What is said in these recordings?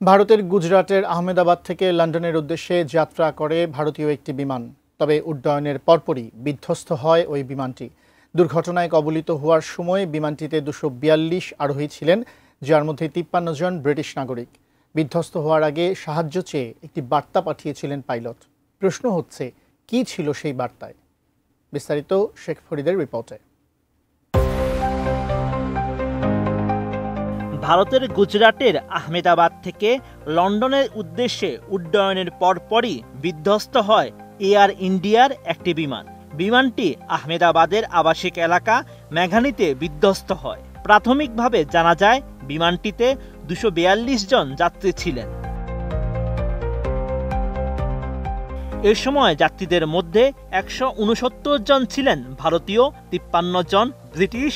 ভারতের গুজরাটের আহমেদাবাদ থেকে লন্ডনের উদ্দেশ্যে যাত্রা করে ভারতীয় একটি বিমান। তবে উড্ডয়নের পরপরই বিধ্বস্ত হয় ওই বিমানটি। দুর্ঘটনায় কবলিত হওয়ার সময় বিমানটিতে 242 আরোহী ছিলেন, যার মধ্যে 53 জন ব্রিটিশ নাগরিক। বিধ্বস্ত হওয়ার আগে সাহায্য চেয়ে একটি বার্তা পাঠিয়েছিলেন পাইলট। প্রশ্ন হচ্ছে, কি ছিল সেই বার্তায়? বিস্তারিত শেখ ফরিদের রিপোর্টে। ভারতের গুজরাটের আহমেদাবাদ থেকে লন্ডনের উদ্দেশ্যে উড্ডয়নের পরপরই বিধ্বস্ত হয় এয়ার ইন্ডিয়ার একটি বিমান। বিমানটি আহমেদাবাদের আবাসিক এলাকা মেঘানিতে বিধ্বস্ত হয়। প্রাথমিকভাবে জানা যায় বিমানটিতে 242 জন যাত্রী ছিলেন। এ সময় যাত্রীদের মধ্যে 169 জন ছিলেন ভারতীয়, 53 জন ব্রিটিশ,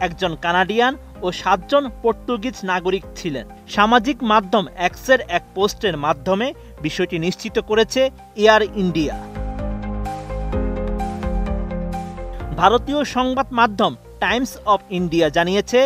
একজন কানাডিয়ান ও 7 জন পর্তুগিজ নাগরিক ছিলেন। সামাজিক মাধ্যম এক্সের এক পোস্টের মাধ্যমে বিষয়টি নিশ্চিত করেছে এয়ার ইন্ডিয়া। ভারতীয় সংবাদ মাধ্যম টাইমস অফ ইন্ডিয়া জানিয়েছে,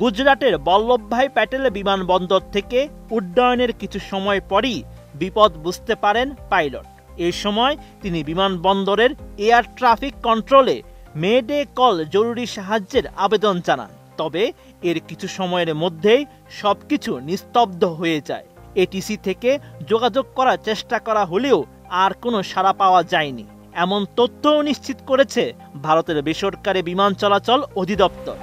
গুজরাটের বল্লভভাই প্যাটেল বিমানবন্দর থেকে উড্ডয়নের কিছু সময় পরই বিপদ বুঝতে পারেন পাইলট। এই সময় তিনি বিমানবন্দরের এয়ার ট্রাফিক কন্ট্রোলে মেডে কল জরুরি সাহায্যের আবেদন জানান। তবে এর কিছু সময়ের মধ্যেই সবকিছু নিস্তব্ধ হয়ে যায়। এটিসি থেকে যোগাযোগ করার চেষ্টা করা হলেও আর কোনো সাড়া পাওয়া যায়নি, এমন তথ্যও নিশ্চিত করেছে ভারতের বেসরকারি বিমান চলাচল অধিদপ্তর।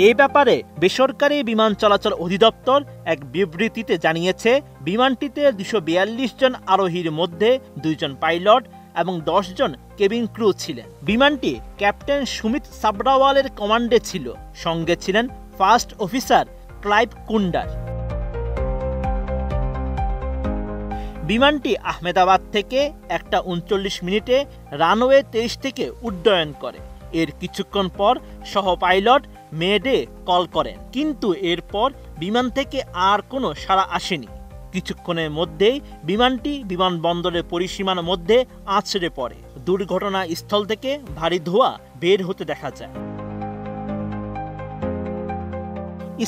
এই ব্যাপারে বেসরকারি বিমান চলাচল অধিদপ্তর এক বিবৃতিতে জানিয়েছে, বিমানটিতে 242 জন আরোহীর মধ্যে 2 জন পাইলট এবং 10 জন কেবিন ক্রু ছিলেন। বিমানটি ক্যাপ্টেন সুমিত সাবরাওয়ালের কমান্ডে ছিল। সঙ্গে ছিলেন ফার্স্ট অফিসার ক্লাইভ কুন্ডার। বিমানটি আহমেদাবাদ থেকে 1:39 মিনিটে রানওয়ে 23 থেকে উড্ডয়ন করে। এর কিছুক্ষণ পর সহ পাইলট মেডে কল করেন, কিন্তু এরপর বিমান থেকে আর কোনো সাড়া আসেনি। কিছুক্ষণের মধ্যেই বিমানটি বিমানবন্দরের পরিসীমার মধ্যে আছড়ে পড়ে। দুর্ঘটনা স্থল থেকে ভারী ধোঁয়া বের হতে দেখা যায়।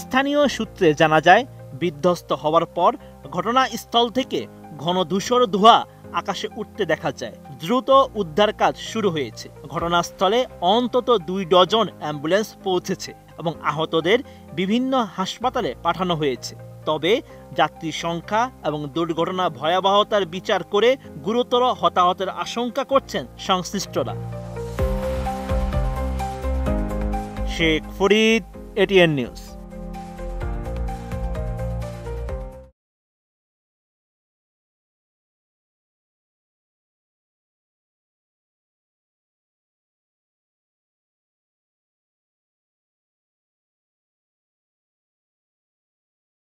স্থানীয় সূত্রে জানা যায়, বিধ্বস্ত হওয়ার পর ঘটনাস্থল থেকে ঘন ধূসর ধোঁয়া আকাশে উঠতে দেখা যায়। দ্রুত উদ্ধার কাজ শুরু হয়েছে। ঘটনাস্থলে অন্তত 2 ডজন অ্যাম্বুলেন্স পৌঁছেছে এবং আহতদের বিভিন্ন হাসপাতালে পাঠানো হয়েছে। তবে যাত্রী সংখ্যা এবং দুর্ঘটনা ভয়াবহতার বিচার করে গুরুতর হতাহতের আশঙ্কা করছেন সংশ্লিষ্টরা। Sheikh Farid, ATN news.